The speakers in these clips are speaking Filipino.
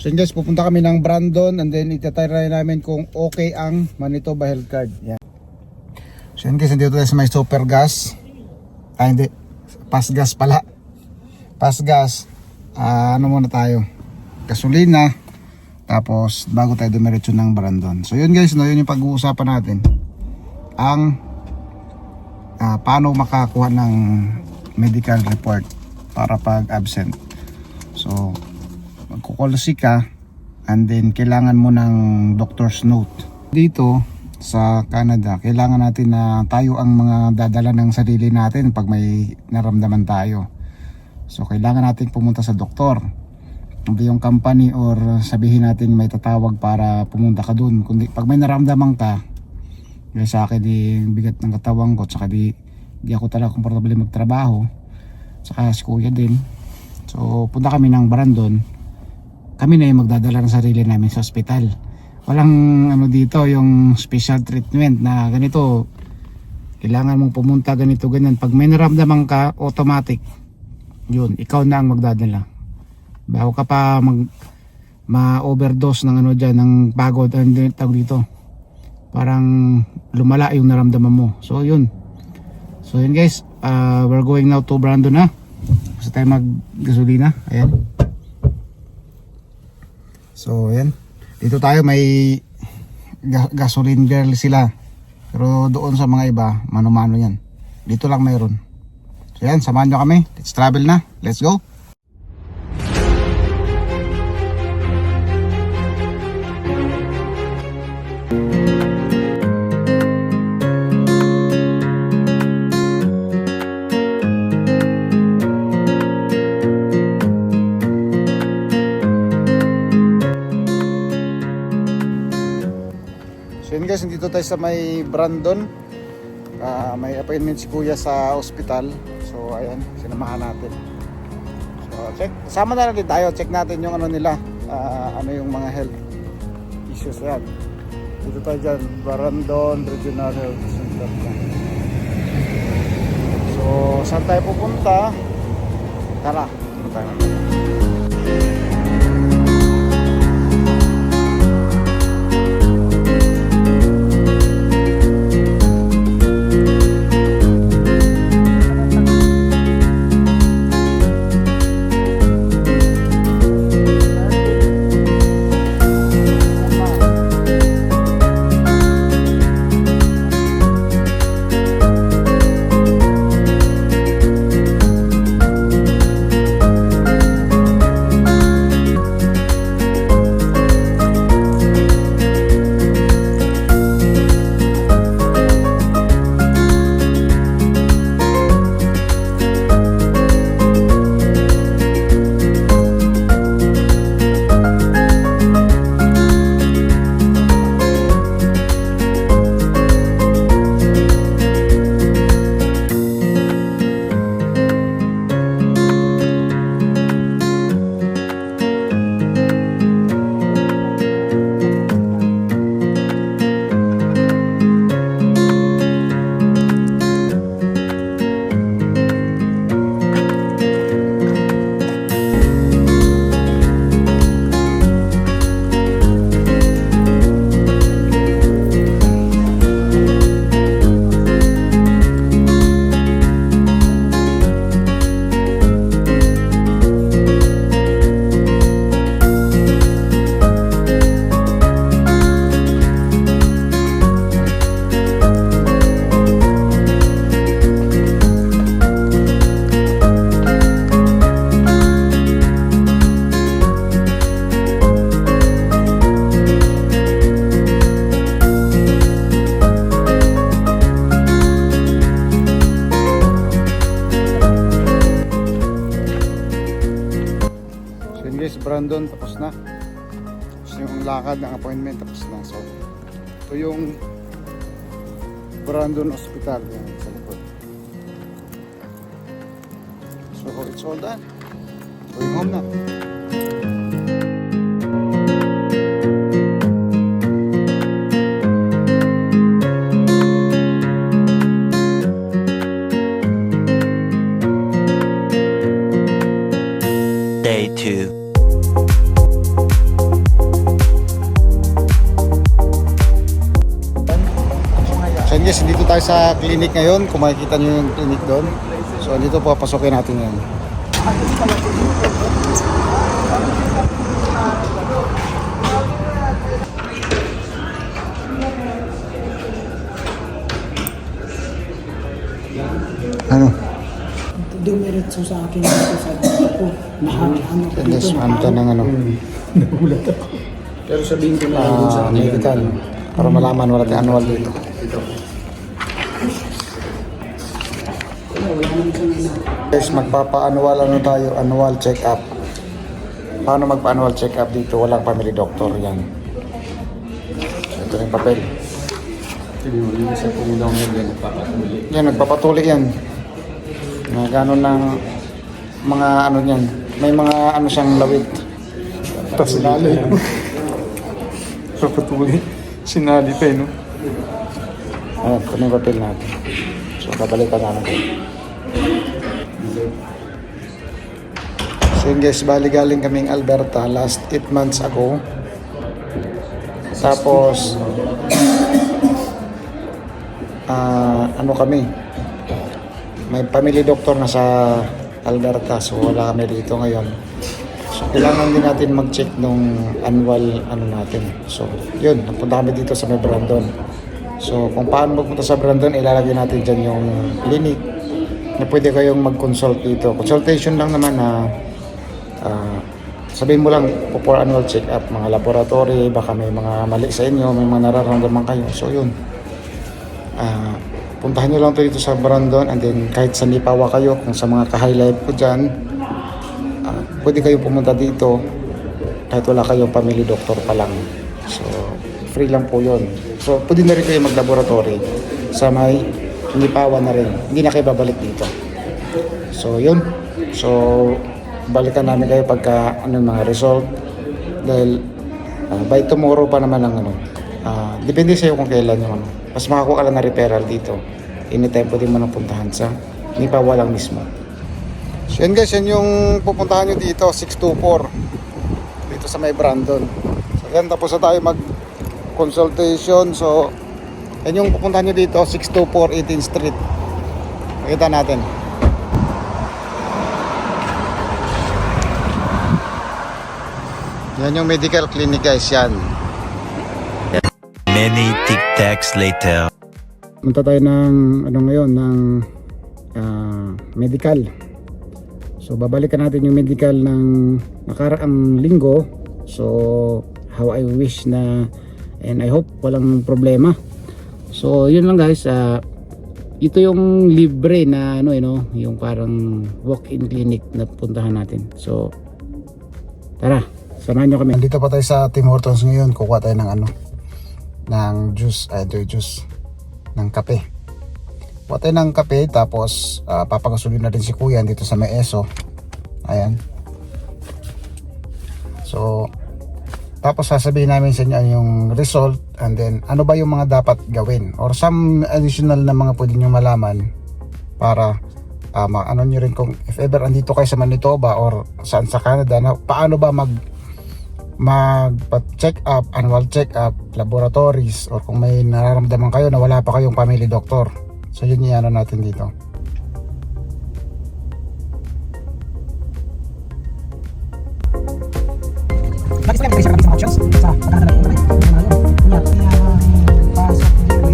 So yun guys, pupunta kami ng Brandon and then itatry namin kung okay ang Manitoba Health Card. Yan. So yun guys, nandito tayo sa may super gas. Hindi, pass gas pala. Pass gas. Ano muna tayo? Gasolina. Tapos bago tayo dumiretso ng Brandon. So yun guys, no, yun yung pag-uusapan natin. Ang paano makakuha ng medical report para pag absent. So magkukulsi ka and then kailangan mo ng doctor's note. Dito sa Canada, kailangan natin na tayo ang mga dadala ng sarili natin pag may naramdaman tayo. So kailangan natin pumunta sa doktor. Hindi yung company or sabihin natin may tatawag para pumunta ka dun. Kundi pag may naramdaman ka, yung sa akin di bigat ng katawan ko, tsaka di ako talaga komportable magtrabaho, tsaka si kuya din. So punta kami ng Brandon. Kami na yung magdadala ng sarili namin sa ospital. Walang ano dito, yung special treatment na ganito, kailangan mong pumunta ganito ganyan. Pag may naramdaman ka, automatic yun, ikaw na ang magdadala. Bago ka pa ma-overdose ng ano dyan, ng pagod, ang tawag dito, parang lumala yung naramdaman mo. So yun guys, we're going now to Brandon na. Basta tayo mag-gasolina. Ayan. So ayan, dito tayo may gasoline girl sila. Pero doon sa mga iba, mano-mano yan. Dito lang mayroon. So ayan, samahan nyo kami. Let's travel na. Let's go. So yun guys, dito tayo sa may Brandon. May appointment si kuya sa ospital. So ayan, sinamahan natin. So check, kasama na rin tayo. Check natin yung ano nila, ano yung mga health issues yan. Dito tayo dyan, Brandon Regional Health Center. So saan tayo pupunta? Tara, punta tayo. Brandon tapos na. Tapos yung lakad ng appointment tapos na. So ito yung Brandon Hospital yan sa likod. So it's all done. Going home na. Day 2. guys, dito tayo sa clinic ngayon. Kung makikita nyo yung clinic doon. So dito papasokin natin yan. Ano? Dumiretso sa akin dito sa dito ko. Nahagaan ako dito. Yes, ano ka ng ano? Nagulat ako. Pero sabihin ko na lang dun sa Medical. Para malaman wala tayong annual dito. wala naman sa nila. Guys, magpapa-annual ano tayo, annual check-up. Paano magpa-annual check-up dito? Walang family doctor yan. So, ito yung papel. Yung isa pong daw nila nagpapatuloy. Yan, nagpapatuli yan. Mga gano'n ng mga ano yan. May mga ano siyang lawit. Tapos sinali. Papatuli. Sinali pa no? Ayan, ito na yung papel natin. So, babalikan natin. So yun guys, bali galing kaming Alberta last 8 months ago. Tapos ano kami, may family doctor na sa Alberta, so wala kami dito ngayon. So kailangan din natin mag-check nung annual ano natin. So yun, napunta kami dito sa may Brandon. So kung paano magpunta sa Brandon, ilalagay natin dyan yung clinic na pwede kayong mag-consult dito. Consultation lang naman na sabihin mo lang for annual check-up, mga laboratory, baka may mga mali sa inyo, may mga nararamdaman kayo. So yun, puntahan nyo lang to dito sa Brandon, and then kahit sa Nipawa kayo, kung sa mga ka-highlight ko dyan, pwede kayong pumunta dito kahit wala kayong family doctor pa lang. So free lang po yun. So pwede na rin kayo mag-laboratory sa may Nipawa na rin, hindi na kayo babalik dito. So yun, so balikan namin kayo pagka ano mga result, dahil by tomorrow pa naman ang ano, depende sa iyo kung kailan yung ano. Mas makakuha ka lang na referral dito, anytime pwede mo nang puntahan sa Nipawa lang mismo. So yan guys, yan yung pupuntahan nyo dito, 624 dito sa may Brandon. So yan, tapos na tayo mag consultation. So yan yung pupuntahan nyo dito, 624 18th Street. Nakita natin. Yan yung medical clinic guys, yan. Many tic-tacs later. Punta tayo ng ano ngayon, ng medical. So babalikan natin yung medical ng nakaraang linggo. So how I wish na, and I hope walang problema. So yun lang guys, ito yung libre na ano, yung parang walk-in clinic na puntahan natin. So tara, samahan nyo kami. Nandito pa tayo sa Tim Hortons ngayon. Kukuha tayo ng ano, ng juice, juice ng kape. Kuha tayo ng kape, tapos papagasulin na din si kuya dito sa may ESO. Ayan. So tapos sasabihin namin sa inyo yung result, and then ano ba yung mga dapat gawin or some additional na mga pwede nyo malaman para ano nyo rin kung if ever andito kayo sa Manitoba or saan sa Canada, na paano ba mag-check up, annual check up, laboratories, or kung may nararamdaman kayo na wala pa kayong family doctor. So yun yung ano natin dito. Bakit sa kanya sa options sa pagkakataon ng pasok dito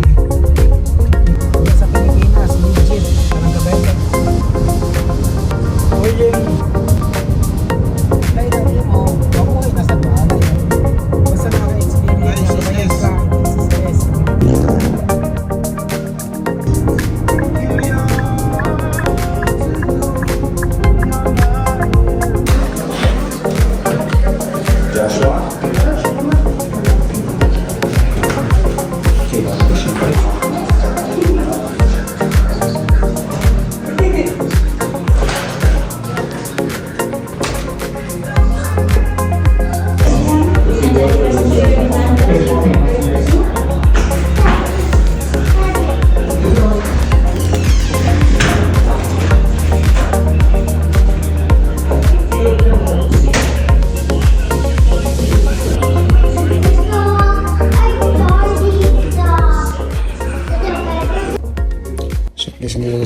sa Pilipinas, legit parang gabay. Oye, kaya mo mabuhay na sa bahay. Basta naka-experience ka, stress.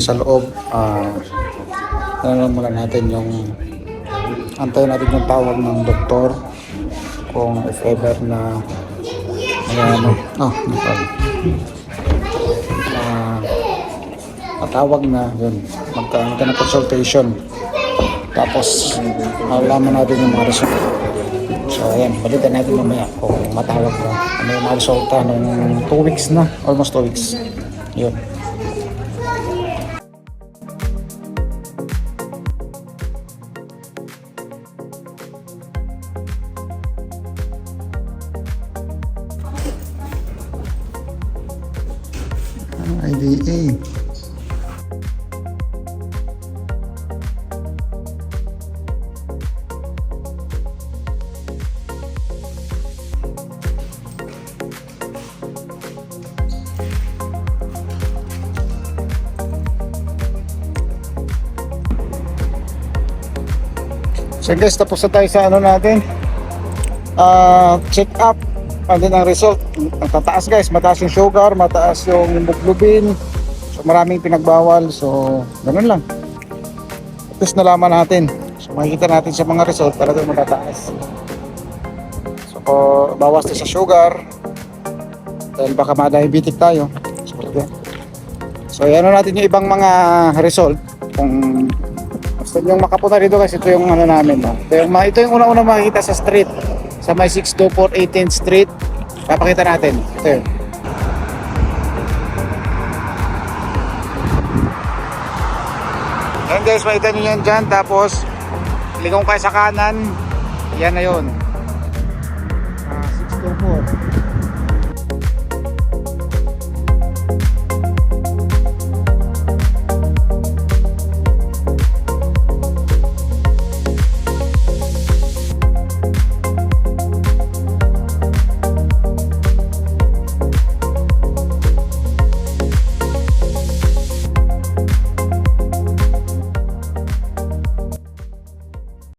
sa loob. Ano muna natin yung antayin natin yung tawag ng doktor kung if ever na patawag na yun, magkaroon ka ng consultation, tapos malaman natin yung mga resulta. So ayan, balitan natin mamaya kung matawag na ano yung mga resulta nung 2 weeks na, almost 2 weeks yun. IDA. So guys, tapos na tayo sa ano natin, check up. Andun ang result, ang tataas guys, mataas yung sugar, mataas yung hemoglobin, so maraming pinagbawal, so ganun lang. At least nalaman natin, so makikita natin sa mga result talagang matataas. So bawas na sa sugar, dahil baka ma-diabetic tayo. So ano natin yung ibang mga result, kung gusto nyo makapunta dito guys, ito yung ano namin. Ito yung una-una makikita sa street, sa may 624 18th Street. Papakita natin. Ito yun. Ayan guys, makita nyo yan dyan. Tapos, ligong kayo sa kanan. Yan na yun.